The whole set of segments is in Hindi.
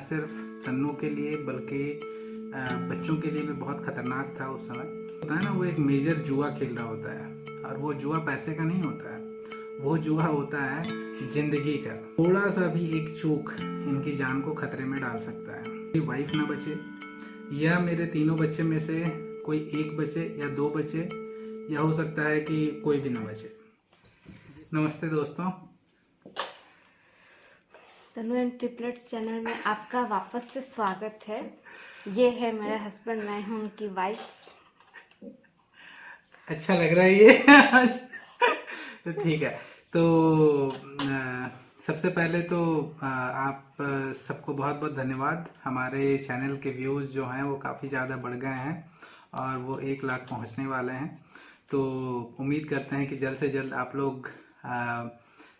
सिर्फ तन्नू के लिए बल्कि बच्चों के लिए भी बहुत खतरनाक था उस समय। होता है ना, वो एक मेजर जुआ खेल रहा होता है और वो जुआ पैसे का नहीं होता है, वो जुआ होता है जिंदगी का। थोड़ा सा भी एक चूक इनकी जान को खतरे में डाल सकता है। मेरी वाइफ ना बचे या मेरे तीनों बच्चे में से कोई एक बचे या दो बचे, या हो सकता है कि कोई भी ना बचे। नमस्ते दोस्तों, तनु एंड ट्रिपलेट्स चैनल में आपका वापस से स्वागत है। ये है मेरा हस्बैंड, मैं हूँ उनकी वाइफ। अच्छा लग रहा है ये आज। तो ठीक है, तो सबसे पहले तो आप सबको बहुत बहुत धन्यवाद। हमारे चैनल के व्यूज़ जो हैं वो काफ़ी ज़्यादा बढ़ गए हैं और वो 1 लाख पहुंचने वाले हैं। तो उम्मीद करते हैं कि जल्द से जल्द आप लोग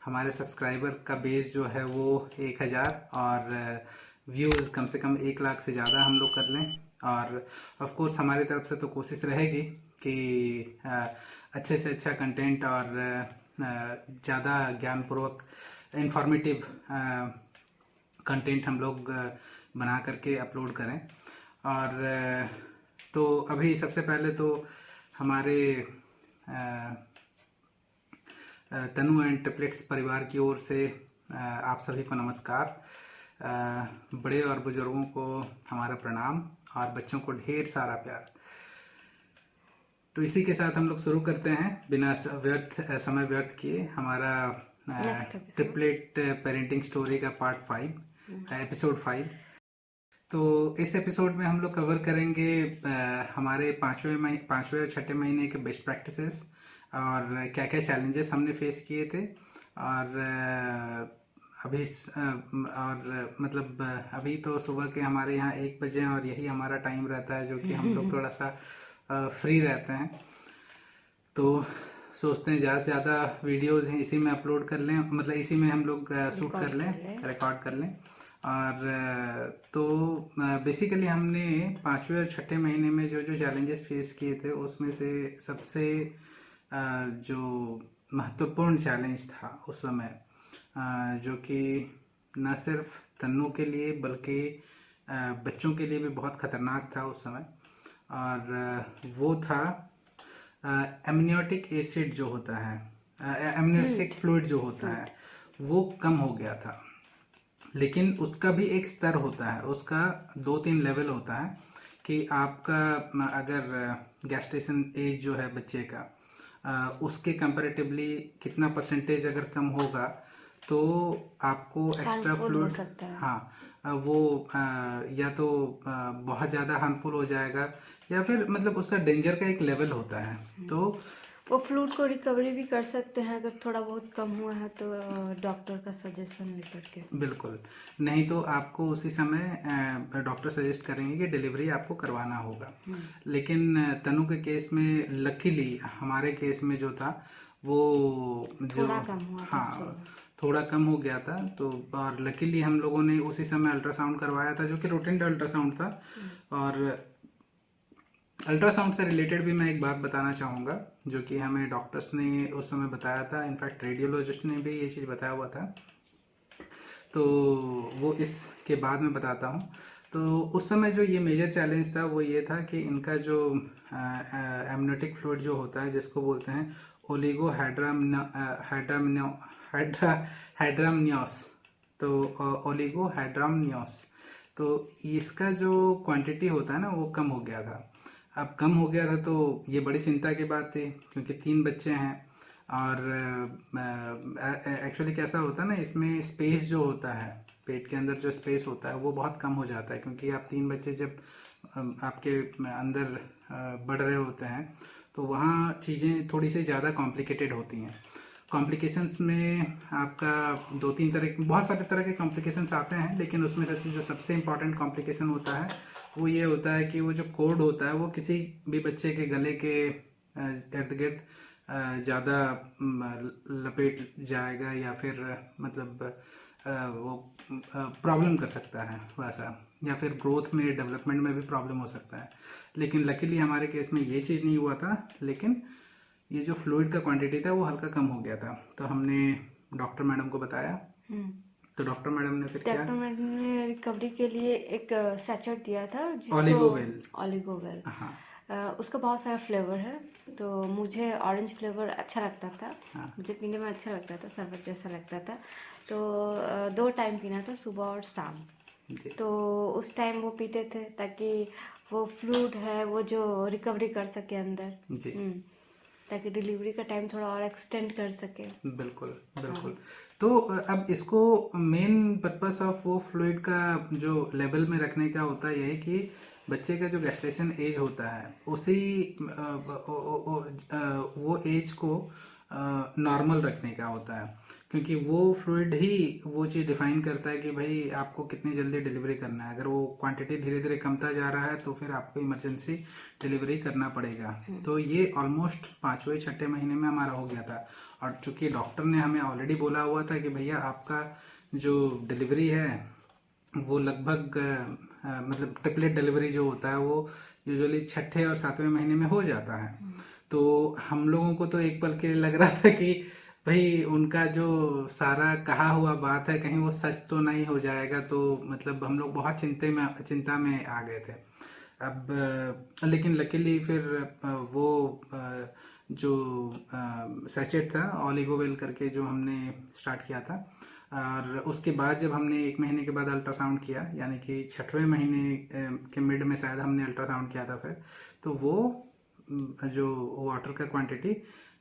हमारे सब्सक्राइबर का बेस जो है वो 1000 और व्यूज़ कम से कम 1 लाख से ज़्यादा हम लोग कर लें। और ऑफ कोर्स हमारी तरफ से तो कोशिश रहेगी कि अच्छे से अच्छा कंटेंट और ज़्यादा ज्ञानपूर्वक इंफॉर्मेटिव कंटेंट हम लोग बना करके अपलोड करें। और तो अभी सबसे पहले तो हमारे तनु एंड ट्रिपलेट्स परिवार की ओर से आप सभी को नमस्कार। बड़े और बुजुर्गों को हमारा प्रणाम और बच्चों को ढेर सारा प्यार। तो इसी के साथ हम लोग शुरू करते हैं बिना समय व्यर्थ किए हमारा ट्रिपलेट पेरेंटिंग स्टोरी का पार्ट 5 एपिसोड 5। तो इस एपिसोड में हम लोग कवर करेंगे हमारे पाँचवें और छठे महीने के बेस्ट प्रैक्टिसेस और क्या क्या चैलेंजेस हमने फेस किए थे। और अभी अभी तो सुबह के हमारे यहाँ 1 बजे और यही हमारा टाइम रहता है, जो कि हम लोग थोड़ा सा फ्री रहते हैं। तो सोचते हैं ज़्यादा से ज़्यादा वीडियोज़ हैं इसी में अपलोड कर लें, मतलब इसी में हम लोग शूट कर लें, रिकॉर्ड कर लें। और तो बेसिकली हमने 5वें और छठे महीने में जो जो चैलेंजेस फेस किए थे उसमें से सबसे जो महत्वपूर्ण चैलेंज था उस समय, जो कि न सिर्फ तन्नू के लिए बल्कि बच्चों के लिए भी बहुत ख़तरनाक था उस समय, और वो था एमनियोटिक एसिड जो होता है, एमनियोटिक फ्लूइड जो होता है वो कम हो गया था। लेकिन उसका भी एक स्तर होता है, उसका 2-3 लेवल होता है कि आपका अगर गैस्टेशन एज जो है बच्चे का उसके कंपैरेटिवली कितना परसेंटेज अगर कम होगा तो आपको एक्स्ट्रा फ्लूइड, हाँ वो या तो बहुत ज़्यादा हार्मफुल हो जाएगा या फिर मतलब उसका डेंजर का एक लेवल होता है। तो वो फ्लूइड को रिकवरी भी कर सकते हैं अगर थोड़ा बहुत कम हुआ है तो डॉक्टर का सजेशन लेकर के। बिल्कुल, नहीं तो आपको उसी समय डॉक्टर सजेस्ट करेंगे कि डिलीवरी आपको करवाना होगा। लेकिन तनु के केस में लकीली हमारे केस में जो था वो थोड़ा कम हुआ था, हाँ थोड़ा कम हो गया था। तो और लकीली हम लोगों ने उसी समय अल्ट्रासाउंड करवाया था, जो कि रूटीन अल्ट्रासाउंड था। और अल्ट्रासाउंड से रिलेटेड भी मैं एक बात बताना चाहूँगा, जो कि हमें डॉक्टर्स ने उस समय बताया था, इनफैक्ट रेडियोलॉजिस्ट ने भी ये चीज़ बताया हुआ था। तो वो इसके बाद में बताता हूँ। तो उस समय जो ये मेजर चैलेंज था वो ये था कि इनका जो एमनियोटिक फ्लूइड जो होता है, जिसको बोलते हैं ओलिगो हाइड्रामनियोस, तो ओलिगो हाइड्रामनियोस, तो इसका जो क्वांटिटी होता है ना वो कम हो गया था। अब कम हो गया था तो ये बड़ी चिंता की बात थी, क्योंकि 3 बच्चे हैं। और एक्चुअली कैसा होता है ना, इसमें स्पेस जो होता है पेट के अंदर, जो स्पेस होता है वो बहुत कम हो जाता है, क्योंकि आप 3 बच्चे जब आपके अंदर बढ़ रहे होते हैं तो वहाँ चीज़ें थोड़ी सी ज़्यादा कॉम्प्लिकेटेड होती हैं। कॉम्प्लिकेशंस में आपका 2-3 तरह, बहुत सारे तरह के कॉम्प्लिकेशंस आते हैं, लेकिन उसमें से जो सबसे इम्पॉर्टेंट कॉम्प्लिकेशन होता है वो ये होता है कि वो जो कोड होता है वो किसी भी बच्चे के गले के इर्द गिर्द ज़्यादा लपेट जाएगा, या फिर मतलब वो प्रॉब्लम कर सकता है वैसा, या फिर ग्रोथ में, डेवलपमेंट में भी प्रॉब्लम हो सकता है। लेकिन लकीली हमारे केस में ये चीज़ नहीं हुआ था, लेकिन ये जो फ्लूइड का क्वांटिटी था वो हल्का कम हो गया था। तो हमने डॉक्टर मैडम को बताया तो डॉक्टर मैडम ने फिर क्या? डॉक्टर मैडम ने रिकवरी के लिए एक सैचेट दिया था जिसको ओलिगोवेल। हाँ। उसका बहुत सारा फ्लेवर है, तो मुझे ऑरेंज फ्लेवर अच्छा लगता था। हाँ। मुझे पीने में अच्छा लगता था, शरबत जैसा लगता था। तो 2 टाइम पीना था, सुबह और शाम। जी। तो उस टाइम वो पीते थे ताकि वो फ्लूइड है वो जो रिकवरी कर सके अंदर। जी। ताकि डिलीवरी का टाइम थोड़ा और एक्सटेंड कर सके। बिल्कुल बिल्कुल। तो अब इसको मेन पर्पस ऑफ वो फ्लूइड का जो लेवल में रखने का होता है, यही कि बच्चे का जो गेस्टेशन एज होता है उसी वो एज को नॉर्मल रखने का होता है, क्योंकि वो फ्लूइड ही वो चीज़ डिफाइन करता है कि भाई आपको कितनी जल्दी डिलीवरी करना है। अगर वो क्वांटिटी धीरे धीरे कमता जा रहा है तो फिर आपको इमरजेंसी डिलीवरी करना पड़ेगा। तो ये ऑलमोस्ट 5वें-6ठे महीने में हमारा हो गया था, और चूंकि डॉक्टर ने हमें ऑलरेडी बोला हुआ था कि भैया आपका जो डिलीवरी है वो लगभग मतलब ट्रिपलेट डिलीवरी जो होता है वो यूजुअली 6ठे और 7वें महीने में हो जाता है। तो हम लोगों को तो एक पल के लिए लग रहा था कि भाई उनका जो सारा कहा हुआ बात है कहीं वो सच तो नहीं हो जाएगा, तो मतलब हम लोग बहुत चिंता में आ गए थे। अब लेकिन लकीली फिर वो जो सैचेट था ओलिगोवेल करके जो हमने स्टार्ट किया था, और उसके बाद जब हमने 1 महीने के बाद अल्ट्रासाउंड किया, यानी कि 6वें महीने के मिड में शायद हमने अल्ट्रासाउंड किया था फिर, तो वो जो वाटर का क्वांटिटी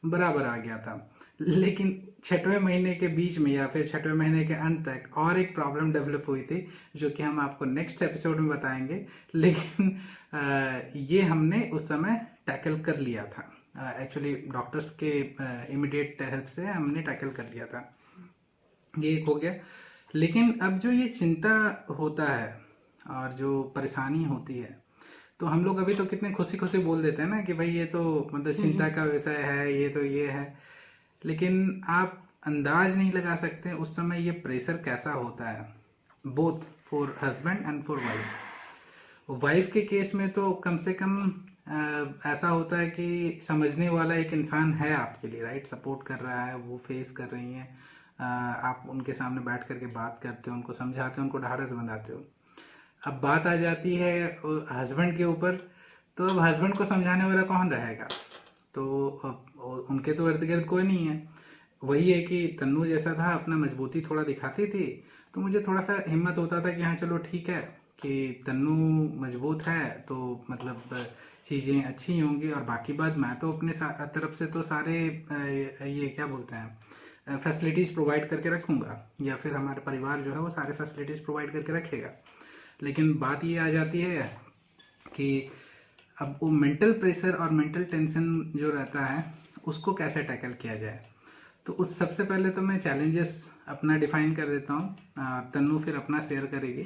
बराबर आ गया था। लेकिन 6वें महीने के बीच में या फिर 6वें महीने के अंत तक और एक प्रॉब्लम डेवलप हुई थी, जो कि हम आपको नेक्स्ट एपिसोड में बताएंगे। लेकिन ये हमने उस समय टैकल कर लिया था, एक्चुअली डॉक्टर्स के इमीडिएट हेल्प से हमने टैकल कर लिया था। ये एक हो गया। लेकिन अब जो ये चिंता होता है और जो परेशानी होती है, तो हम लोग अभी तो कितने खुशी खुशी बोल देते हैं ना कि भाई ये तो मतलब चिंता का विषय है, ये तो ये है। लेकिन आप अंदाज नहीं लगा सकते उस समय ये प्रेशर कैसा होता है, both for husband and for wife. Wife के केस में तो कम से कम ऐसा होता है कि समझने वाला एक इंसान है आपके लिए, राइट, सपोर्ट कर रहा है, वो फेस कर रही हैं, आप उनके सामने बैठ करके बात करते हो, उनको समझाते हो, उनको ढाढ़स बंधाते हो। अब बात आ जाती है हस्बैंड के ऊपर, तो अब हस्बैंड को समझाने वाला कौन रहेगा? तो उनके तो इर्द गिर्द कोई नहीं है। वही है कि तन्नू जैसा था, अपना मजबूती थोड़ा दिखाती थी, तो मुझे थोड़ा सा हिम्मत होता था कि हाँ चलो ठीक है कि तन्नू मजबूत है तो मतलब चीज़ें अच्छी होंगी, और बाकी बात मैं तो अपने तरफ से तो सारे ये क्या बोलते हैं फैसिलिटीज़ प्रोवाइड करके रखूँगा, या फिर हमारे परिवार जो है वो सारे फैसिलिटीज़ प्रोवाइड करके रखेगा। लेकिन बात ये आ जाती है कि अब वो मेंटल प्रेशर और मेंटल टेंशन जो रहता है उसको कैसे टैकल किया जाए। तो उस सबसे पहले तो मैं चैलेंजेस अपना डिफाइन कर देता हूँ, तन्नू फिर अपना शेयर करेगी।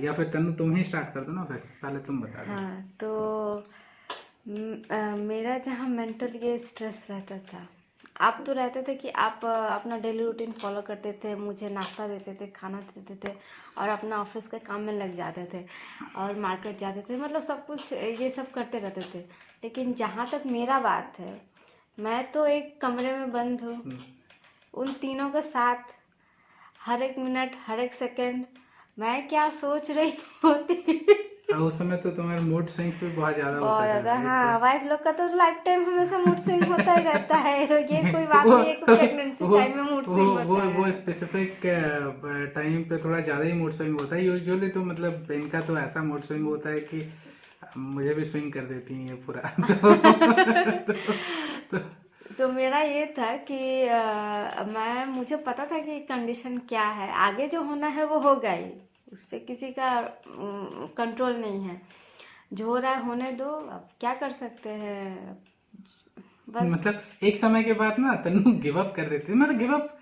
या फिर तन्नू तुम ही स्टार्ट कर दो ना, फिर पहले तुम बता दो। हाँ, तो मेरा जहाँ मेंटल ये स्ट्रेस रहता था, आप तो रहते थे कि आप अपना डेली रूटीन फॉलो करते थे, मुझे नाश्ता देते थे, खाना देते थे, और अपना ऑफिस के काम में लग जाते थे और मार्केट जाते थे, मतलब सब कुछ ये सब करते रहते थे। लेकिन जहाँ तक मेरा बात है, मैं तो एक कमरे में बंद हूँ उन तीनों के साथ, हर एक मिनट हर एक सेकंड मैं क्या सोच रही होती। उस समय तो तुम्हारे मूड स्विंग्स भी बहुत ज़्यादा बहुत होते थे, ज़्यादा। राइट? हाँ, वाइफ लोग का तो लाइफ टाइम हमेशा मूड स्विंग होता ही रहता है। ये कोई बात वो नहीं है कि प्रेगनेंसी टाइम में मूड स्विंग होता है। वो स्पेसिफिक टाइम पे थोड़ा ज़्यादा ही मूड स्विंग होता है यूजुअली। तो मतलब इनका तो ऐसा मूड स्विंग होता है कि मुझे भी स्विंग कर देती हैं ये पूरा। तो तो मेरा ये था कि मुझे पता था कि कंडीशन क्या है, आगे जो होना है वो होगा ही, उस पर किसी का कंट्रोल नहीं है। जो हो रहा है होने दो, अब क्या कर सकते हैं, बस मतलब एक समय के बाद ना तन्नू गिव अप कर देती है, मतलब गिव अप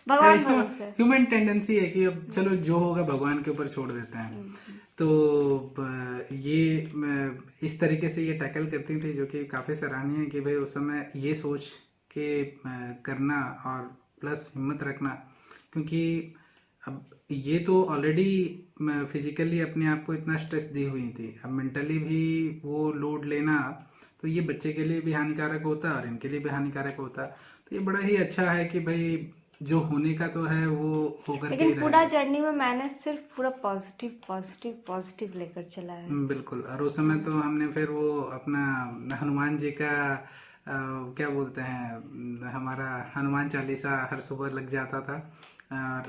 भगवान भरोसे। ह्यूमन टेंडेंसी है कि अब चलो जो होगा भगवान के ऊपर छोड़ देते हैं। तो ये इस तरीके से ये टैकल करती थी, जो कि काफ़ी सराहनीय है कि भाई उस समय ये सोच के करना और प्लस हिम्मत रखना, क्योंकि अब ये तो ऑलरेडी फिजिकली अपने आप को इतना स्ट्रेस दी हुई थी, अब मेंटली भी वो लोड लेना तो ये बच्चे के लिए भी हानिकारक होता है और इनके लिए भी हानिकारक होता है। तो ये बड़ा ही अच्छा है कि भाई जो होने का तो है वो होकर के ही लेकिन पूरा रहेगा। जर्नी में मैंने सिर्फ पूरा पॉजिटिव पॉजिटिव पॉजिटिव लेकर चला है। बिल्कुल। और उस समय तो हमने फिर वो अपना हनुमान जी का क्या बोलते हैं, हमारा हनुमान चालीसा हर सुबह लग जाता था। और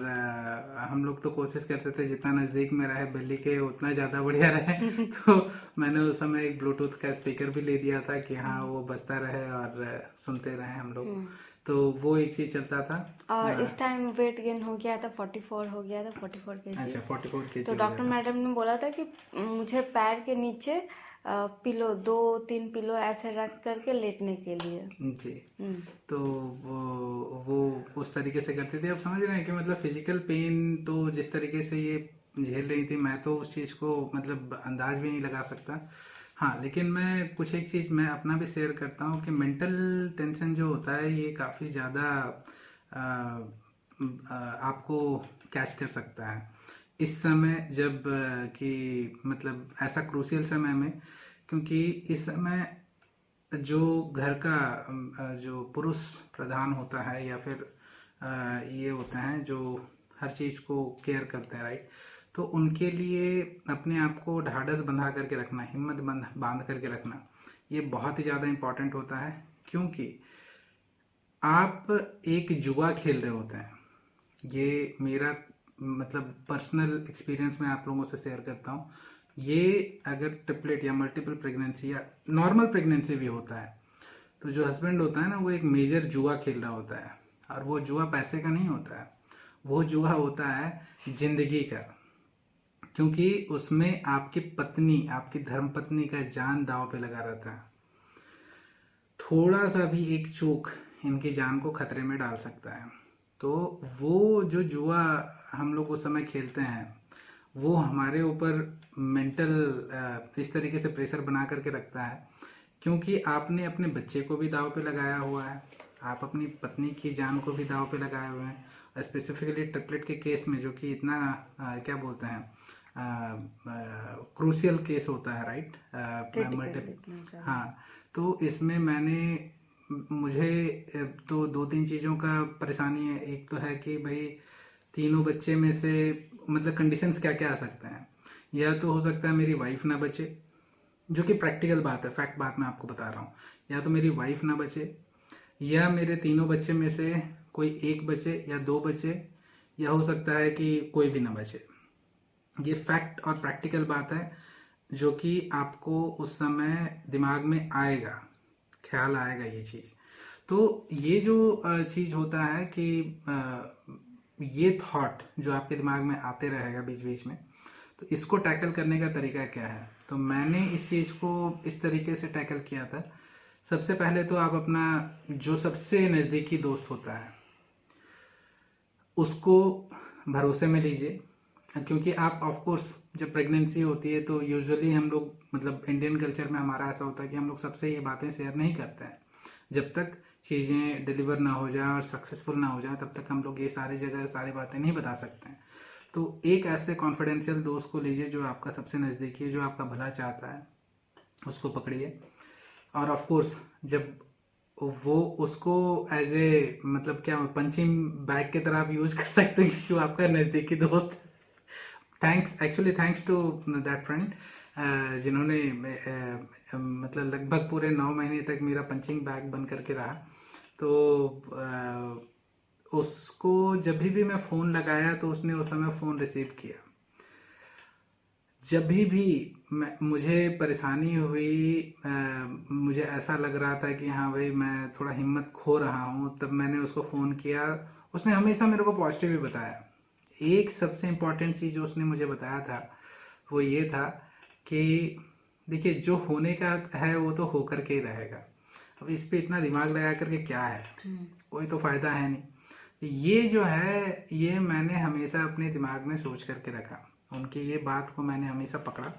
हम लोग तो कोशिश करते थे जितना नज़दीक में रहे दिल्ली के उतना ज़्यादा बढ़िया रहे। तो मैंने उस समय एक ब्लूटूथ का स्पीकर भी ले दिया था कि हाँ वो बजता रहे और सुनते रहे हम लोग। तो वो एक चीज़ चलता था। और इस टाइम वेट गेन हो गया था, 44 हो गया था, 44 केजी। अच्छा 44 तो केजी हो डॉक्टर गया था। मैडम ने बोला था कि मुझे पैर के नीचे पिलो 2-3 पिलो ऐसे रख करके लेटने के लिए। जी। हम्म। तो वो उस तरीके से करती थी। अब समझ रहे हैं कि मतलब फिजिकल पेन तो जिस तरीके से ये झेल रही थी, मैं तो उस चीज़ को मतलब अंदाज भी नहीं लगा सकता। हाँ, लेकिन मैं कुछ एक चीज़ मैं अपना भी शेयर करता हूँ कि मेंटल टेंशन जो होता है ये काफ़ी ज़्यादा आपको कैच कर सकता है इस समय जब कि मतलब ऐसा क्रूशियल समय में, क्योंकि इस समय जो घर का जो पुरुष प्रधान होता है या फिर ये होते हैं जो हर चीज़ को केयर करते हैं, राइट। तो उनके लिए अपने आप को ढाढ़स बंधा करके रखना, हिम्मत बांध करके रखना, ये बहुत ही ज़्यादा इम्पोर्टेंट होता है। क्योंकि आप एक जुआ खेल रहे होते हैं। ये मेरा मतलब पर्सनल एक्सपीरियंस मैं आप लोगों से शेयर करता हूँ। ये अगर ट्रिपलेट या मल्टीपल प्रेगनेंसी या नॉर्मल प्रेगनेंसी भी होता है तो जो हस्बैंड होता है ना वो एक मेजर जुआ खेल रहा होता है। और वो जुआ पैसे का नहीं होता है, वो जुआ होता है जिंदगी का। क्योंकि उसमें आपकी पत्नी, आपकी धर्मपत्नी का जान दांव पे लगा रहता है। थोड़ा सा भी एक चूक इनकी जान को खतरे में डाल सकता है। तो वो जो जुआ हम लोग उस समय खेलते हैं वो हमारे ऊपर मेंटल इस तरीके से प्रेशर बना करके रखता है। क्योंकि आपने अपने बच्चे को भी दांव पे लगाया हुआ है, आप अपनी पत्नी की जान को भी दांव पे लगाए हुए हैं। और स्पेसिफिकली ट्रिपलेट के केस में जो कि इतना क्या बोलते हैं क्रूशियल केस होता है, राइट। क्रिटिकल। हाँ, तो इसमें मुझे तो 2-3 चीज़ों का परेशानी है। एक तो है कि भाई तीनों बच्चे में से मतलब कंडीशंस क्या क्या आ सकते हैं। या तो हो सकता है मेरी वाइफ ना बचे, जो कि प्रैक्टिकल बात है, फैक्ट बात मैं आपको बता रहा हूँ। या तो मेरी वाइफ ना बचे, या मेरे तीनों बच्चे में से कोई एक बचे या 2 बचे, या हो सकता है कि कोई भी ना बचे। ये फैक्ट और प्रैक्टिकल बात है जो कि आपको उस समय दिमाग में आएगा, ख्याल आएगा ये चीज़। तो ये जो चीज़ होता है कि ये थॉट जो आपके दिमाग में आते रहेगा बीच बीच में, तो इसको टैकल करने का तरीका क्या है। तो मैंने इस चीज़ को इस तरीके से टैकल किया था। सबसे पहले तो आप अपना जो सबसे नज़दीकी दोस्त होता है उसको भरोसे में लीजिए। क्योंकि आप ऑफ कोर्स जब प्रेगनेंसी होती है तो यूजुअली हम लोग मतलब इंडियन कल्चर में हमारा ऐसा होता है कि हम लोग सबसे ये बातें शेयर नहीं करते हैं। जब तक चीज़ें डिलीवर ना हो जाए और सक्सेसफुल ना हो जाए तब तक हम लोग ये सारी जगह सारी बातें नहीं बता सकते हैं। तो एक ऐसे कॉन्फिडेंशियल दोस्त को लीजिए जो आपका सबसे नज़दीकी है, जो आपका भला चाहता है, उसको पकड़िए। और ऑफ कोर्स जब वो उसको एज ए मतलब क्या पंचिंग बैग की तरह आप यूज़ कर सकते हैं क्योंकि वो आपका नज़दीकी दोस्त। थैंक्स टू दैट फ्रेंड जिन्होंने मतलब लगभग पूरे 9 महीने तक मेरा पंचिंग बैग बन करके रहा। तो उसको जब भी मैं फ़ोन लगाया तो उसने उस समय फ़ोन रिसीव किया। जब भी मुझे परेशानी हुई, मुझे ऐसा लग रहा था कि हाँ भाई मैं थोड़ा हिम्मत खो रहा हूँ, तब मैंने उसको फ़ोन किया। उसने हमेशा मेरे को पॉजिटिव ही बताया। एक सबसे इम्पॉर्टेंट चीज़ जो उसने मुझे बताया था वो ये था कि देखिए जो होने का है वो तो होकर के ही रहेगा। अब इस पे इतना दिमाग लगा करके क्या है, कोई तो फ़ायदा है नहीं। ये जो है ये मैंने हमेशा अपने दिमाग में सोच करके रखा, उनकी ये बात को मैंने हमेशा पकड़ा।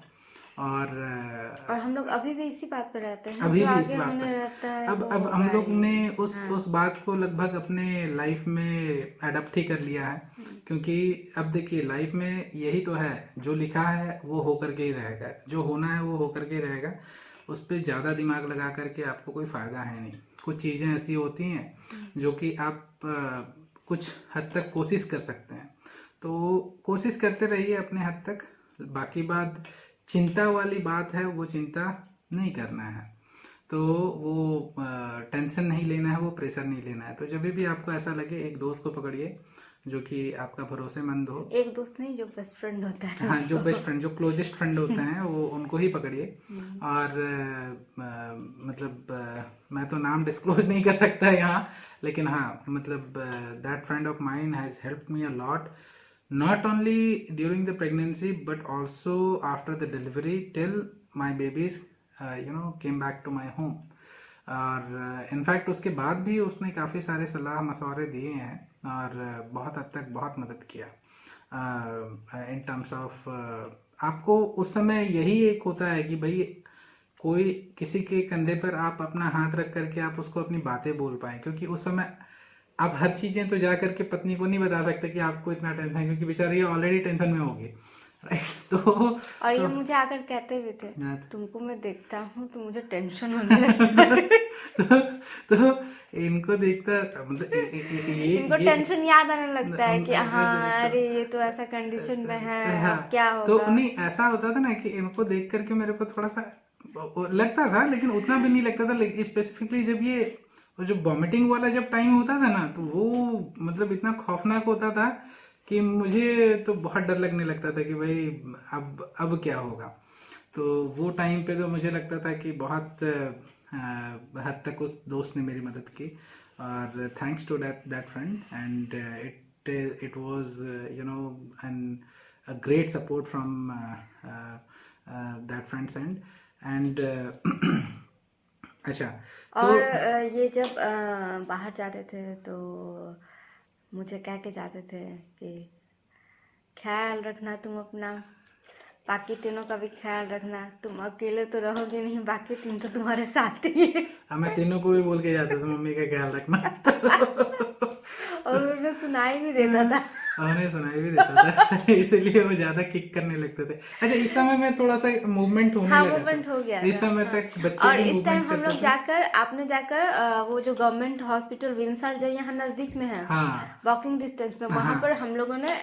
और हम लोग अभी भी इसी बात पे रहते हैं, अभी जो भी इस आगे बात होने पर रहता है अब वो अब हम होगा लोग ही। ने उस बात को लगभग अपने लाइफ में अडप्ट ही कर लिया है। क्योंकि अब देखिए लाइफ में यही तो है, जो लिखा है वो होकर के ही रहेगा, जो होना है वो होकर के ही रहेगा। उस पर ज़्यादा दिमाग लगा करके आपको कोई फ़ायदा है नहीं। कुछ चीज़ें ऐसी होती हैं जो कि आप कुछ हद तक कोशिश कर सकते हैं। तो कोशिश करते रहिए अपने हद तक। बाकी बात चिंता वाली बात है, वो चिंता नहीं करना है। तो वो टेंशन नहीं लेना है, वो प्रेशर नहीं लेना है। तो जब भी आपको ऐसा लगे, एक दोस्त को पकड़िए जो कि आपका भरोसेमंद हो। एक दोस्त नहीं, जो बेस्ट फ्रेंड होता है हाँ, जो बेस्ट फ्रेंड, जो क्लोजेस्ट फ्रेंड होते हैं, वो उनको ही पकड़िए। और मैं तो नाम डिस्क्लोज नहीं कर सकता यहाँ, लेकिन हाँ मतलब that friend of mine has helped me a lot, not only during the pregnancy but also after the delivery till my babies came back to my home। और इनफैक्ट उसके बाद भी उसने काफ़ी सारे सलाह मशवरे दिए हैं और बहुत हद तक बहुत मदद किया इन टर्म्स ऑफ। आपको उस समय यही एक होता है कि भाई कोई किसी के कंधे पर आप अपना हाथ रख करके आप उसको अपनी बातें बोल पाएँ, क्योंकि उस समय आप हर चीज़ें तो जा करके पत्नी को नहीं बता सकते कि आपको इतना टेंशन है, क्योंकि बेचारी ऑलरेडी टेंशन में होगी, राइट। और ये मुझे आकर कहते भी थे, तुमको मैं देखता हूँ तो मुझे टेंशन होने लगती है। तो इनको देखता मतलब इनको टेंशन याद आने लगता है कि हाँ अरे ये तो ऐसा कंडीशन में है, अब क्या तो होगा। नहीं, ऐसा होता था ना कि इनको देख करके मेरे को थोड़ा सा लगता था, लेकिन उतना भी नहीं लगता था। लेकिन स्पेसिफिकली जब ये जो वॉमिटिंग वाला जब टाइम होता था ना, तो वो मतलब इतना खौफनाक होता था कि मुझे तो बहुत डर लगने लगता था कि भाई अब क्या होगा। तो वो टाइम पे तो मुझे लगता था कि बहुत हद तक उस दोस्त ने मेरी मदद की, और thanks to that friend, and it was an a great support from that friend's end and अच्छा। और ये जब बाहर जाते थे तो मुझे कह के जाते थे कि ख्याल रखना तुम अपना, बाकी तीनों का भी ख्याल रखना, तुम अकेले तो रहोगे नहीं, बाकी तीन तो तुम्हारे साथ ही है। मैं तीनों को भी बोल के जाता था मम्मी का ख्याल रखना। और उन्हें सुनाई भी देता था। उन्हें सुनाई भी देता था, इसीलिए वो ज्यादा किक करने लगते थे। अच्छा, इस समय में थोड़ा सा मूवमेंट होने लगा मूवमेंट हो गया इस समय तक बच्चे और भी इस टाइम हम मूवमेंट लोग जाकर आपने जाकर वो जो गवर्नमेंट हॉस्पिटल विमसार जो यहाँ नजदीक में है, हाँ, वॉकिंग डिस्टेंस पे, वहां पर हम लोगों ने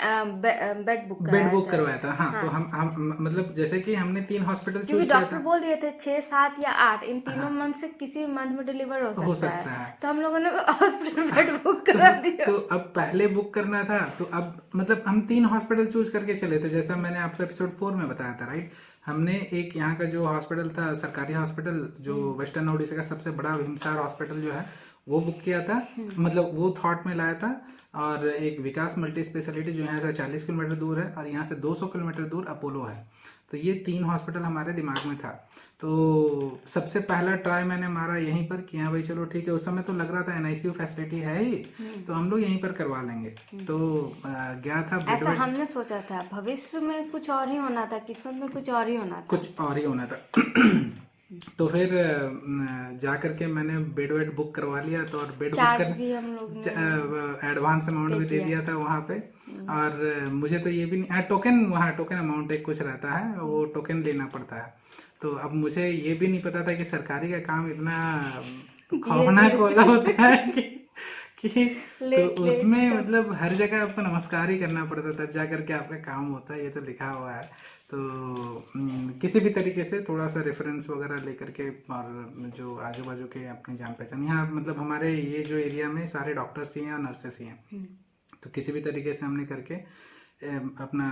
बेड बुक करवाया था। हाँ, तो हम मतलब जैसे कि हमने 3 हॉस्पिटल क्योंकि चूज किया डॉक्टर था। बोल दिए थे 6, 7 या 8 इन तीनों मंथ से किसी भी मंथ में डिलीवर हो सकता है। तो हम लोगों ने हॉस्पिटल बेड बुक करा दिया। तो अब पहले बुक करना था, तो अब मतलब हम 3 हॉस्पिटल चूज करके चले थे, जैसा मैंने आपको एपिसोड 4 में बताया था, राइट। हमने एक यहाँ का जो हॉस्पिटल था, सरकारी हॉस्पिटल जो वेस्टर्न ओडिशा का सबसे बड़ा हिमसार हॉस्पिटल जो है, वो बुक किया था, मतलब वो थॉट में लाया था। और एक विकास मल्टी स्पेशलिटी जो यहाँ से 40 किलोमीटर दूर है, और यहाँ से 200 किलोमीटर दूर अपोलो है। तो ये 3 हॉस्पिटल हमारे दिमाग में था। तो सबसे पहला ट्राई मैंने मारा यहीं पर कि हाँ भाई चलो ठीक है। उस समय तो लग रहा था NICU फैसिलिटी है ही, तो हम लोग यहीं पर करवा लेंगे। तो गया था, ऐसा हमने सोचा था, भविष्य में कुछ और ही होना था, किस्मत में कुछ और ही होना था। तो फिर जा करके मैंने बेड बुक करवा लिया। तो और बेड बुक भी हम लोग एडवांस अमाउंट भी दे दिया था वहाँ पे। और मुझे तो ये भी नहीं, टोकन अमाउंट एक कुछ रहता है, वो टोकन लेना पड़ता है। तो अब मुझे ये भी नहीं पता था कि सरकारी का काम इतना खौफनाक वाला होता है कि तो उसमें मतलब हर जगह आपको नमस्कार ही करना पड़ता था, जा करके आपका काम होता है, ये तो लिखा हुआ है। तो किसी भी तरीके से थोड़ा सा रेफरेंस वगैरह लेकर के, और जो आजू बाजू के अपनी जान पहचान, यहाँ मतलब हमारे ये जो एरिया में सारे डॉक्टर्स ही हैं और नर्सेस ही हैं, तो किसी भी तरीके से हमने करके अपना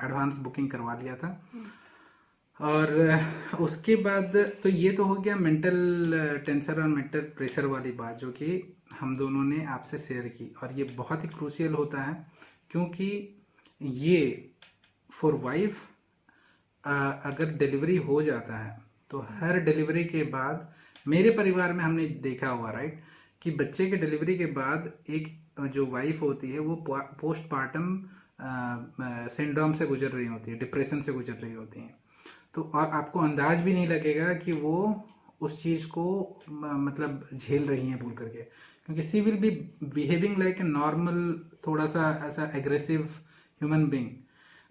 एडवांस बुकिंग करवा लिया था। और उसके बाद तो ये तो हो गया मेंटल टेंशन और मेंटल प्रेशर वाली बात, जो कि हम दोनों ने आपसे शेयर की। और ये बहुत ही क्रूशियल होता है, क्योंकि ये फॉर वाइफ अगर डिलीवरी हो जाता है, तो हर डिलीवरी के बाद, मेरे परिवार में हमने देखा हुआ, राइट, कि बच्चे के डिलीवरी के बाद एक जो वाइफ होती है वो पोस्टमार्टम सिंड्रोम से गुजर रही होती है, डिप्रेशन से गुजर रही होती है। तो और आपको अंदाज भी नहीं लगेगा कि वो उस चीज़ को मतलब झेल रही हैं बोल करके, क्योंकि she will be behaving like a normal, थोड़ा सा ऐसा aggressive human being,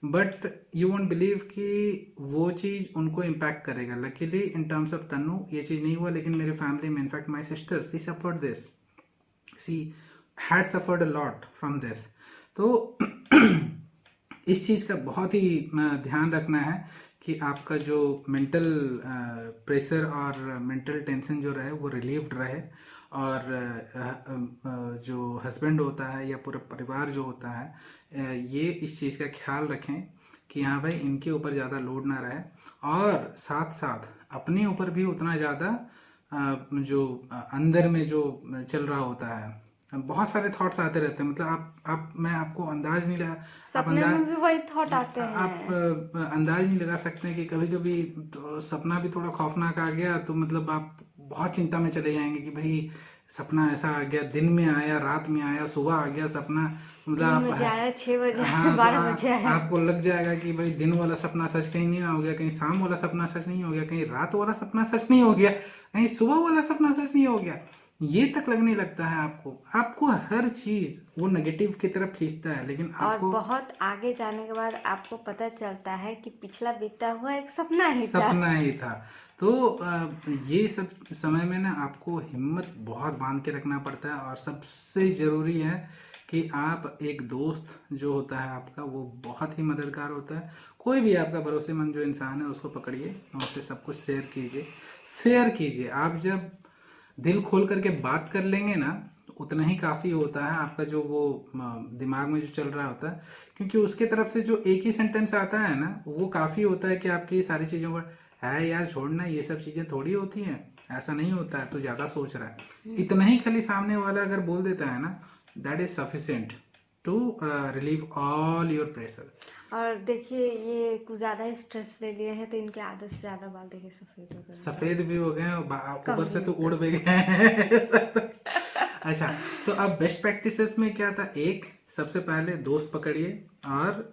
but you won't believe कि वो चीज़ उनको इम्पैक्ट करेगा। Luckily in terms of Tannu ये चीज़ नहीं हुआ, लेकिन मेरे फैमिली में, in fact my sister, she support this, she had suffered a lot from this. तो इस चीज़ का बहुत ही ध्यान रखना है कि आपका जो मेंटल प्रेशर और मेंटल टेंशन जो रहे वो रिलीव्ड रहे, और जो हस्बैंड होता है या पूरा परिवार जो होता है ये इस चीज़ का ख्याल रखें कि हाँ भाई इनके ऊपर ज़्यादा लोड ना रहे, और साथ साथ अपने ऊपर भी उतना ज़्यादा जो अंदर में जो चल रहा होता है, बहुत सारे थॉट्स आते रहते हैं, मतलब आप मैं आपको अंदाज नहीं लगा, सपने में भी वही थॉट आते हैं। आप अंदाज नहीं लगा सकते हैं कि कभी कभी तो सपना भी थोड़ा खौफनाक आ गया तो मतलब आप बहुत चिंता में चले जाएंगे कि भाई सपना ऐसा आ गया, दिन में आया, रात में आया, सुबह आ गया सपना, मतलब दिन आप में जा रहा है 6 बजे हाँ, 12 बजे आया। आपको लग जाएगा कि भाई दिन वाला सपना सच कहीं नहीं हो गया, कहीं शाम वाला सपना सच नहीं हो गया, कहीं रात वाला सपना सच नहीं हो गया, कहीं सुबह वाला सपना सच नहीं हो गया, ये तक लगने लगता है आपको हर चीज वो नेगेटिव की तरफ खींचता है। लेकिन और आपको बहुत आगे जाने के बाद आपको पता चलता है कि पिछला बीता हुआ एक सपना ही था। तो ये सब समय में ना आपको हिम्मत बहुत बांध के रखना पड़ता है, और सबसे जरूरी है कि आप एक दोस्त जो होता है आपका वो बहुत ही मददगार होता है। कोई भी आपका भरोसेमंद जो इंसान है उसको पकड़िए और उससे सब कुछ शेयर कीजिए। आप जब दिल खोल करके बात कर लेंगे ना तो उतना ही काफ़ी होता है आपका जो वो दिमाग में जो चल रहा होता है, क्योंकि उसके तरफ से जो एक ही सेंटेंस आता है ना वो काफ़ी होता है कि आपकी सारी चीज़ों पर है यार छोड़ना, ये सब चीज़ें थोड़ी होती हैं, ऐसा नहीं होता है, तो ज़्यादा सोच रहा है। इतना ही खाली सामने वाला अगर बोल देता है ना, that is sufficient to relieve all your pressure. और देखिए ये कुछ ज़्यादा ही स्ट्रेस ले लिए हैं तो इनके आधे से ज़्यादा बाल देखिए सफ़ेद हो गए। सफेद भी हो गए और ऊपर से तो उड़ भी गए हैं। अच्छा, तो अब बेस्ट प्रैक्टिसेस में क्या था, एक सबसे पहले दोस्त पकड़िए और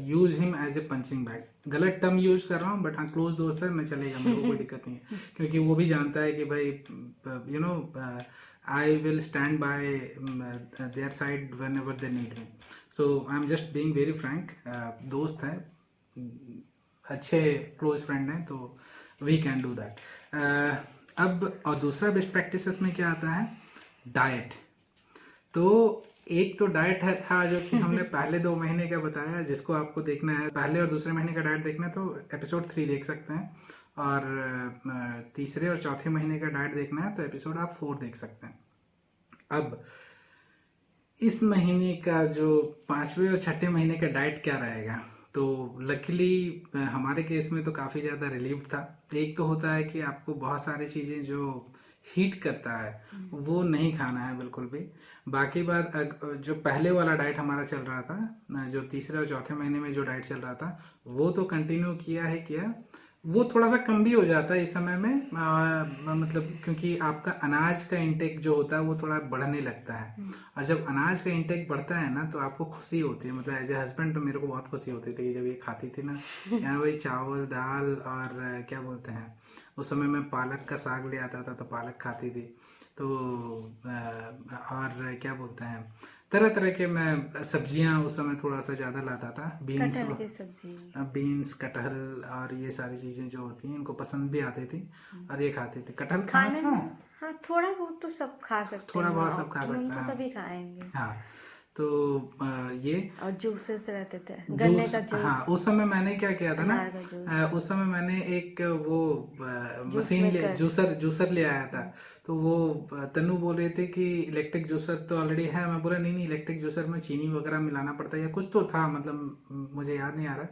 use him as a punching bag. गलत टर्म यूज कर रहा हूँ बट हाँ क्लोज दोस्त है, मैं चलेगा, मेरे को कोई दिक्कत नहीं है, क्योंकि वो भी जानता है कि भाई you know I will stand by their side when ever they need me. So I am just being very Frank. दोस्त है, अच्छे क्लोज फ्रेंड हैं, तो वी कैन डू दैट। अब और दूसरा बेस्ट प्रैक्टिसेस में क्या आता है, डाइट। तो एक तो डाइट है था जो कि हमने पहले 2 महीने का बताया, जिसको आपको देखना है, पहले और दूसरे महीने का डाइट देखना है तो एपिसोड 3 देख सकते हैं, और तीसरे और चौथे महीने का डाइट देखना है तो एपिसोड आप 4 देख सकते हैं। अब इस महीने का जो 5वें और 6ठे महीने का डाइट क्या रहेगा, तो लकीली हमारे केस में तो काफ़ी ज़्यादा रिलीफ था। एक तो होता है कि आपको बहुत सारी चीज़ें जो हीट करता है वो नहीं खाना है बिल्कुल भी। बाकी बात जो पहले वाला डाइट हमारा चल रहा था, जो तीसरे और चौथे महीने में जो डाइट चल रहा था वो तो कंटिन्यू किया, वो थोड़ा सा कम भी हो जाता है इस समय में, मतलब क्योंकि आपका अनाज का इंटेक जो होता है वो थोड़ा बढ़ने लगता है, और जब अनाज का इंटेक बढ़ता है ना तो आपको खुशी होती है, मतलब एज ए हस्बैंड तो मेरे को बहुत खुशी होती थी जब ये खाती थी ना, यहाँ वही चावल दाल और क्या बोलते हैं, उस समय मैं पालक का साग ले आता था तो पालक खाती थी, तो और क्या बोलते हैं तरह तरह के मैं सब्जियां उस समय थोड़ा सा ज़्यादा लाता था, कटहल की सब्जी, बीन्स कटहल और ये सारी चीज़ें जो होती हैं इनको पसंद भी आती थी और ये खाते थे। कटहल खाने में हाँ थोड़ा बहुत तो सब खा सकते हैं, थोड़ा बहुत सब खा हम सकते तो हैं, सभी खाएंगे। हाँ, तो ये और जूसेस रहते थे, गन्ने का जूस। हाँ, उस समय मैंने क्या किया था ना, अनार का जूस। उस समय मैंने एक वो जूस मशीन मेकर। जूसर ले आया था, तो वो तन्नू बोल रहे थे कि इलेक्ट्रिक जूसर तो ऑलरेडी है, मैं बोला नहीं इलेक्ट्रिक जूसर में चीनी वगैरह मिलाना पड़ता है या कुछ तो था, मतलब मुझे याद नहीं आ रहा।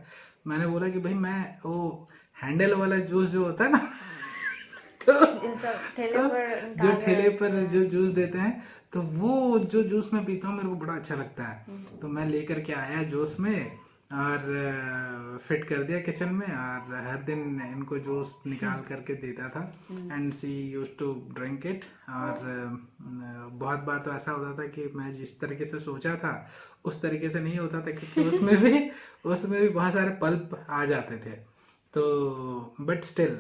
मैंने बोला कि भाई मैं वो हैंडल वाला जूस जो होता है ना तो जो ठेले पर जो जूस देते हैं तो वो जो जूस मैं पीता हूँ मेरे को बड़ा अच्छा लगता है, तो मैं लेकर के आया जूस में और फिट कर दिया किचन में, और हर दिन इनको जूस निकाल करके देता था, and she use to drink it. और बहुत बार तो ऐसा होता था कि मैं जिस तरीके से सोचा था उस तरीके से नहीं होता था, क्योंकि उसमें भी बहुत सारे पल्प आ जाते थे, तो बट स्टिल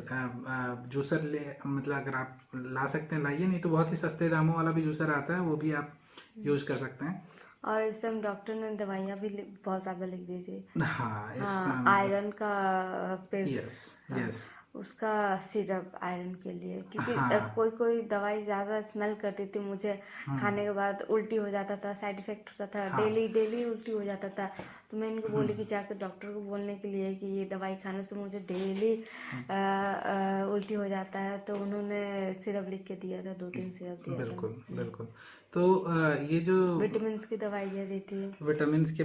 जूसर ले, मतलब अगर आप ला सकते हैं लाइए, नहीं तो बहुत ही सस्ते दामों वाला भी जूसर आता है, वो भी आप यूज कर सकते हैं। और इस टाइम डॉक्टर ने दवाइयाँ भी बहुत ज़्यादा लिख दी थी। हाँ, हाँ, आयरन का पिल्स। यस। उसका सिरप आयरन के लिए, क्योंकि हाँ। कोई कोई दवाई ज़्यादा स्मेल करती थी, मुझे खाने के बाद उल्टी हो जाता था, साइड इफेक्ट होता था, हाँ। डेली डेली उल्टी हो जाता था। तो मैं इनको बोली कि जाकर डॉक्टर को बोलने के लिए कि ये दवाई खाने से मुझे डेली उल्टी हो जाता है। तो उन्होंने सिरप लिख के दिया था, 2-3 सिरप दिया था। बिल्कुल बिल्कुल। तो ये जो विटामिन की दवाइयाँ दी थी। विटामिन के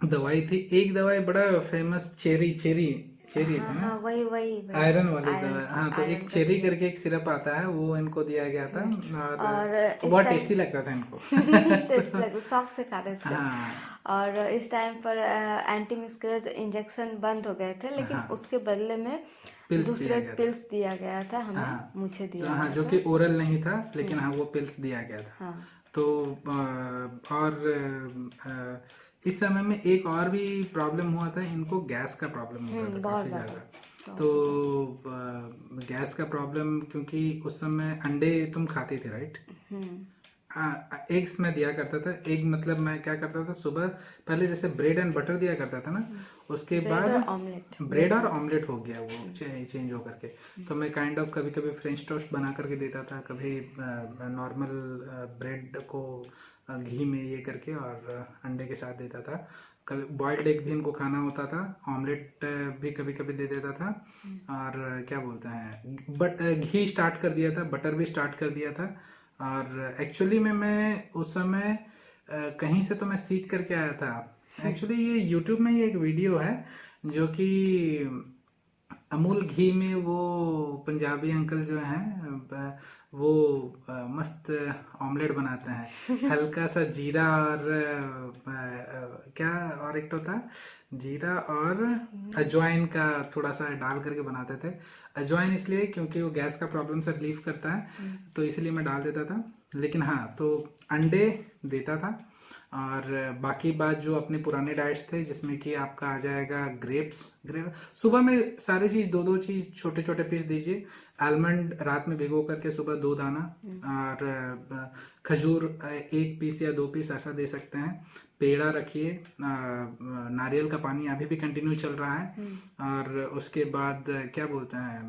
दवाई थी, एक दवाई बड़ा फेमस चेरी चेरी चेरी हाँ था ना, हाँ, वही वही वही आयरन वाली आयरन दवा। हाँ, तो आयरन एक का चेरी सिरप। करके एक सिरप आता है, वो इनको दिया गया था। और वो इस बहुत टाइम टेस्टी लगता था इनको। टेस्ट तो लगे, शौक से खाते थे। हाँ और इस टाइम पर एंटी मिसकैरेज इंजेक्शन बंद हो गए थे, लेकिन हाँ, उसके बदले में पिल्स दिया दूसरे गया था। पिल्स दिया गया था हमें, हाँ, मुझे तो दिया हाँ, गया जो था। कि ओरल नहीं था, लेकिन हाँ वो पिल्स दिया गया था। हाँ। तो और इस समय में एक और भी प्रॉब्लम हुआ था, इनको गैस का प्रॉब्लम होता था बहुत काफ़ी ज़्यादा, ज़्यादा। बहुत तो ज़्यादा। गैस का प्रॉब्लम, क्योंकि उस समय अंडे तुम खाते थे राइट? एग्स मैं दिया करता था। एग मतलब मैं क्या करता था, सुबह पहले जैसे ब्रेड एंड बटर दिया करता था ना, उसके ब्रेड बाद और ऑमलेट। ब्रेड और ऑमलेट हो गया वो चेंज हो करके। तो मैं काइंड ऑफ कभी कभी फ्रेंच टोस्ट बना करके देता था, कभी नॉर्मल ब्रेड को घी में ये करके और अंडे के साथ देता था। कभी बॉइल्ड एग भी इनको खाना होता था, ऑमलेट भी कभी कभी दे देता था। और क्या बोलते हैं, बट घी स्टार्ट कर दिया था, बटर भी स्टार्ट कर दिया था। और एक्चुअली में मैं उस समय कहीं से तो मैं सीख करके आया था। एक्चुअली ये यूट्यूब में ही एक वीडियो है, जो कि अमूल घी में वो पंजाबी अंकल जो हैं वो मस्त ऑमलेट बनाते हैं। हल्का सा जीरा और क्या और एक तो था, जीरा और अजवाइन का थोड़ा सा डाल करके बनाते थे। अजवाइन इसलिए क्योंकि वो गैस का प्रॉब्लम से रिलीव करता है, तो इसलिए मैं डाल देता था। लेकिन हाँ, तो अंडे देता था। और बाकी बात जो अपने पुराने डाइट्स थे, जिसमें कि आपका आ जाएगा ग्रेप सुबह में सारी चीज़, दो दो चीज़ छोटे छोटे पीस दीजिए। आलमंड रात में भिगो करके सुबह 2 दाना, और खजूर 1 पीस या 2 पीस ऐसा दे सकते हैं। पेड़ा रखिए, नारियल का पानी अभी भी कंटिन्यू चल रहा है। और उसके बाद क्या बोलते हैं,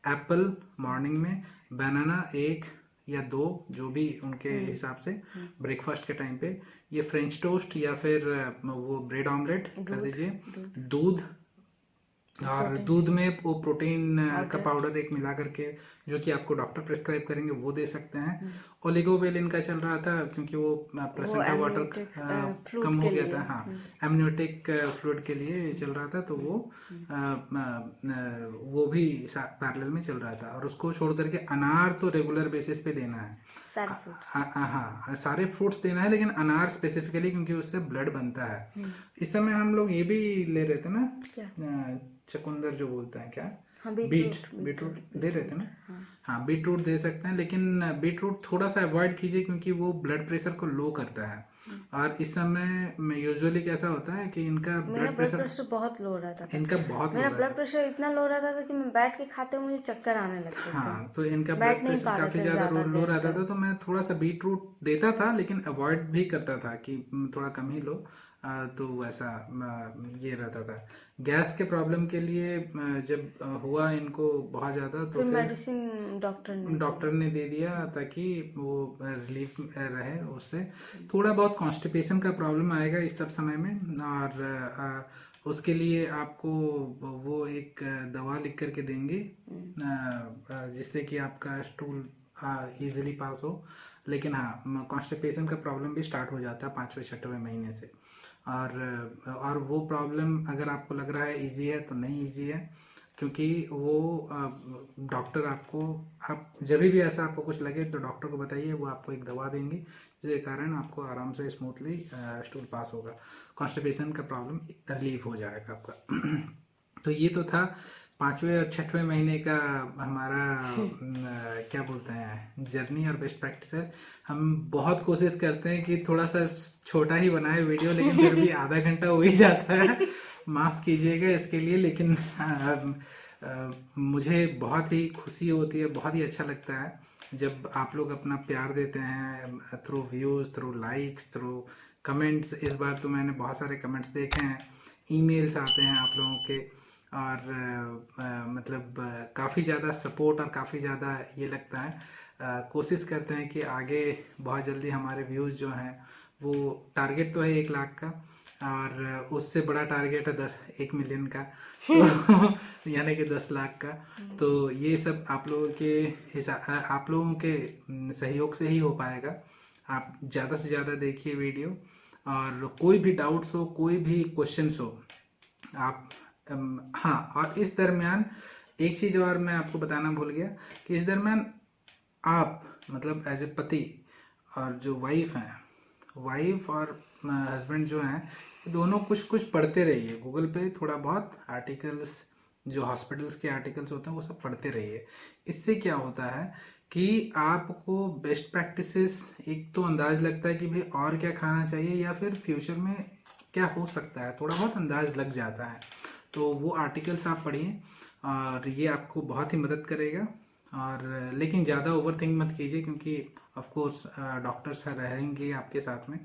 एप्पल मॉर्निंग में, बनाना 1 या 2, जो भी उनके हिसाब से, ब्रेकफास्ट के टाइम पे। ये फ्रेंच टोस्ट या फिर वो ब्रेड ऑमलेट कर दीजिए। दूध, और दूध में वो प्रोटीन का पाउडर एक मिला करके, जो कि आपको डॉक्टर प्रिस्क्राइब करेंगे, वो दे सकते हैं। ओलिगोवेल इनका चल रहा था, क्योंकि वो प्लेसेंटा वाटर कम हो गया था। हाँ, एमनियोटिक फ्लूइड के लिए चल रहा था, तो वो भी पैरेलल में चल रहा था। और उसको छोड़ करके अनार तो रेगुलर बेसिस पे देना है। सारे फ्रूट्स। हाँ, सारे फ्रूट्स देना है, लेकिन अनार स्पेसिफिकली, क्योंकि उससे ब्लड बनता है। इस समय हम लोग ये भी ले रहे थे ना, क्या? चुकंदर जो बोलते हैं, क्या? हाँ, बीटरूट दे रहे थे ना। हाँ, बीटरूट दे सकते हैं, लेकिन बीटरूट थोड़ा सा अवॉइड कीजिए, क्योंकि वो ब्लड प्रेशर को लो करता है। और इस समय में यूजुअली कैसा होता है कि इनका मेरा ब्लड प्रेशर बहुत लो रहता था। इनका बहुत मेरा ब्लड प्रेशर इतना लो रहता था कि मैं बैठ के खाते हुए मुझे चक्कर आने लगते थे। हाँ, तो इनका बैठ ब्लड नहीं प्रेशर पाते काफी थे ज्यादा ज़्यादा लो देर रहता था। तक। तो मैं थोड़ा सा बीटरूट देता था, लेकिन अवॉइड भी करता था कि थोड़ा कम ही लो। तो वैसा ये रहता था। गैस के प्रॉब्लम के लिए जब हुआ इनको बहुत ज़्यादा, तो फिर फिर मेडिसिन डॉक्टर ने दे दिया, ताकि वो रिलीफ रहे उससे। थोड़ा बहुत कॉन्स्टिपेशन का प्रॉब्लम आएगा इस सब समय में, और उसके लिए आपको वो एक दवा लिख करके देंगे, जिससे कि आपका स्टूल इजीली पास हो। लेकिन हाँ, कॉन्स्टिपेशन का प्रॉब्लम भी स्टार्ट हो जाता है 5वें-6वें महीने से। और वो प्रॉब्लम अगर आपको लग रहा है इजी है, तो नहीं इजी है, क्योंकि वो डॉक्टर आपको, आप जब भी ऐसा आपको कुछ लगे तो डॉक्टर को बताइए, वो आपको एक दवा देंगे, जिसके कारण आपको आराम से स्मूथली स्टूल पास होगा। कॉन्स्टिपेशन का प्रॉब्लम रिलीव हो जाएगा आपका। तो ये तो था 5वें और 6वें महीने का हमारा क्या बोलते हैं, जर्नी और बेस्ट प्रैक्टिसेस। हम बहुत कोशिश करते हैं कि थोड़ा सा छोटा ही बनाए वीडियो, लेकिन फिर भी आधा घंटा हो ही जाता है। माफ़ कीजिएगा इसके लिए, लेकिन मुझे बहुत ही खुशी होती है, बहुत ही अच्छा लगता है जब आप लोग अपना प्यार देते हैं, through views, through likes, through comments. इस बार तो मैंने बहुत सारे कमेंट्स देखे हैं, ईमेल्स आते हैं आप लोगों के, और मतलब काफ़ी ज़्यादा सपोर्ट और काफ़ी ज़्यादा ये लगता है, कोशिश करते हैं कि आगे बहुत जल्दी हमारे व्यूज़ जो हैं वो, टारगेट तो है 1 लाख का और उससे बड़ा टारगेट है 1 मिलियन का, तो यानी कि 10 लाख का। तो ये सब आप लोगों के आप लोगों के सहयोग से ही हो पाएगा। आप ज़्यादा से ज़्यादा देखिए वीडियो, और कोई भी डाउट्स हो, कोई भी क्वेश्चंस हो आप हाँ, और इस दरमियान एक चीज़ और मैं आपको बताना भूल गया कि इस दरमियान आप मतलब एज ए पति और जो वाइफ हैं, वाइफ और हस्बैंड जो हैं, ये दोनों कुछ कुछ पढ़ते रहिए गूगल पे, थोड़ा बहुत आर्टिकल्स, जो हॉस्पिटल्स के आर्टिकल्स होते हैं वो सब पढ़ते रहिए। इससे क्या होता है कि आपको बेस्ट प्रैक्टिसेस एक तो अंदाज लगता है कि भाई और क्या खाना चाहिए, या फिर फ्यूचर में क्या हो सकता है, थोड़ा बहुत अंदाज लग जाता है। तो वो आर्टिकल्स आप पढ़िए और ये आपको बहुत ही मदद करेगा। और लेकिन ज़्यादा ओवर थिंक मत कीजिए, क्योंकि ऑफ कोर्स डॉक्टर्स रहेंगे आपके साथ में,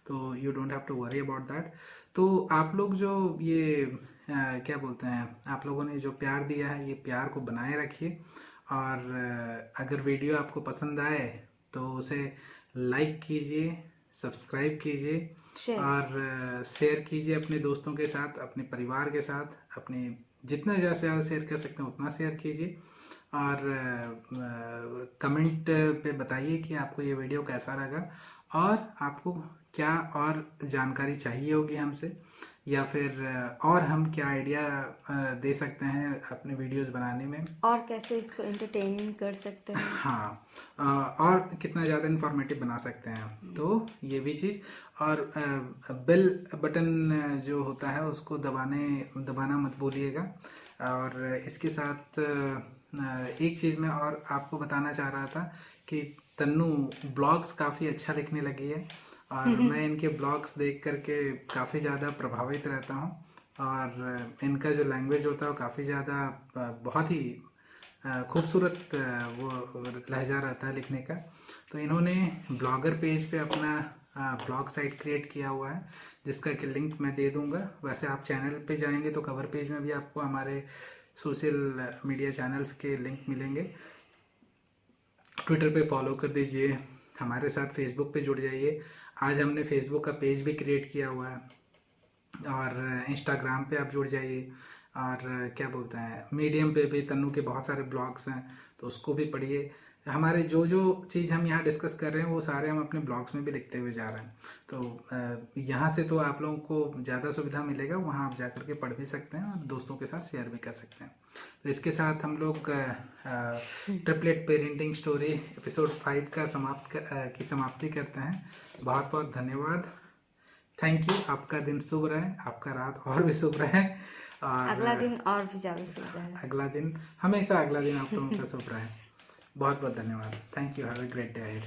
तो you don't have to worry about that. तो आप लोग जो ये क्या बोलते हैं, आप लोगों ने जो प्यार दिया है, ये प्यार को बनाए रखिए। और अगर वीडियो आपको पसंद आए तो उसे लाइक कीजिए, सब्सक्राइब कीजिए और शेयर कीजिए अपने दोस्तों के साथ, अपने परिवार के साथ, अपने जितना ज़्यादा से ज़्यादा शेयर कर सकते हैं उतना शेयर कीजिए। और कमेंट पे बताइए कि आपको ये वीडियो कैसा लगा, और आपको क्या और जानकारी चाहिए होगी हमसे, या फिर और हम क्या आइडिया दे सकते हैं अपने वीडियोस बनाने में, और कैसे इसको एंटरटेनिंग कर सकते हैं। हाँ, और कितना ज़्यादा इन्फॉर्मेटिव बना सकते हैं, तो ये भी चीज़। और बेल बटन जो होता है उसको दबाना मत भूलिएगा। और इसके साथ एक चीज़ मैं और आपको बताना चाह रहा था कि तन्नू ब्लॉग्स काफ़ी अच्छा लिखने लगी है, और मैं इनके ब्लॉग्स देख करके काफ़ी ज़्यादा प्रभावित रहता हूँ। और इनका जो लैंग्वेज होता है वो काफ़ी ज़्यादा बहुत ही खूबसूरत वो लहजा रहता है लिखने का। तो इन्होंने ब्लॉगर पेज पे अपना ब्लॉग साइट क्रिएट किया हुआ है, जिसका कि लिंक मैं दे दूंगा। वैसे आप चैनल पे जाएंगे तो कवर पेज में भी आपको हमारे सोशल मीडिया चैनल्स के लिंक मिलेंगे। ट्विटर पे फॉलो कर दीजिए, हमारे साथ फेसबुक पे जुड़ जाइए। आज हमने फेसबुक का पेज भी क्रिएट किया हुआ है, और इंस्टाग्राम पे आप जुड़ जाइए। और क्या बोलते हैं, मीडियम पे भी तन्नू के बहुत सारे ब्लॉग्स हैं, तो उसको भी पढ़िए। हमारे जो जो चीज़ हम यहाँ डिस्कस कर रहे हैं वो सारे हम अपने ब्लॉग्स में भी लिखते हुए जा रहे हैं। तो यहाँ से तो आप लोगों को ज़्यादा सुविधा मिलेगा, वहाँ आप जाकर के पढ़ भी सकते हैं और दोस्तों के साथ शेयर भी कर सकते हैं। तो इसके साथ हम लोग ट्रिपलेट पेरेंटिंग स्टोरी एपिसोड 5 का समाप्ति करते हैं। बहुत बहुत धन्यवाद, थैंक यू। आपका दिन शुभ रहे, आपका रात और भी शुभ रहे, और अगला दिन और भी ज़्यादा शुभ रहे। अगला दिन, हमेशा अगला दिन आप लोगों का शुभ रहे। बहुत बहुत धन्यवाद, thank you, have a great day ahead.